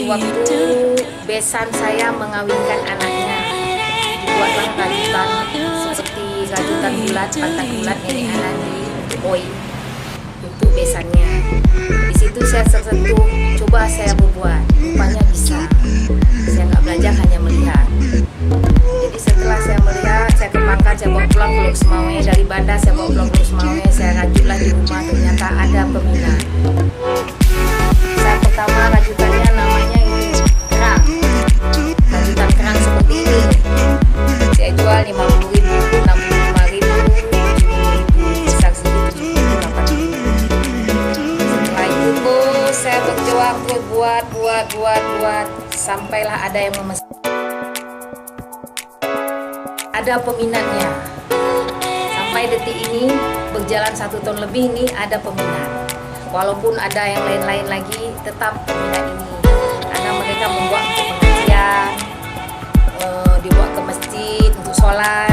waktu besan saya mengawinkan anaknya, dibuatlah rajutan seperti rajutan bulat, pantat bulat nenek anak di koi untuk besannya. Di situ saya tersentuh, coba saya membuat, rupanya bisa. Saya nggak belajar, hanya melihat. Jadi setelah saya melihat, saya kembangkan, saya bawa pulang ke Lok Semawe. Dari bandar saya bawa pulang ke Lok Semawe, saya rajutlah di rumah, ternyata ada peminat. Saya pertama rajutannya namanya ini kerang, rajutan kerang seperti ini. Saya jual 50.000, 65.000, 70.000, besar segitu 78.000. Setelah itu terus saya berjuang terus buat, sampailah ada yang memesan. Ada peminatnya. Sampai detik ini berjalan 1 tahun lebih ini ada peminat. Walaupun ada yang lain-lain lagi, tetap peminat ini. Karena mereka membuat untuk pengajian, dibawa ke masjid untuk sholat,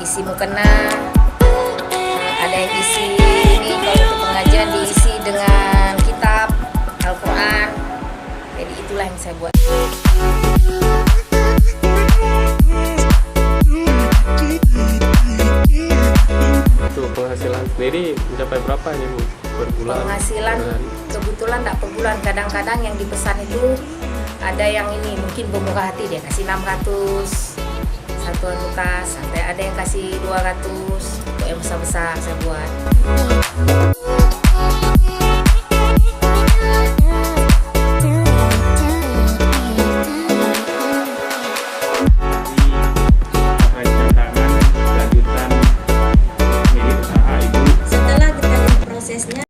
isi mukena. Ada yang isi ini kalau untuk pengajian diisi dengan kitab Al-Quran. Jadi itulah yang saya buat. Penghasilan sendiri mencapai berapa ini Bu? Per bulan? Penghasilan kebetulan tak per bulan, kadang-kadang yang dipesan itu ada yang ini mungkin bermurah hati, dia kasih 600 satuan bekas, sampai ada yang kasih 200 untuk yang besar-besar saya buat.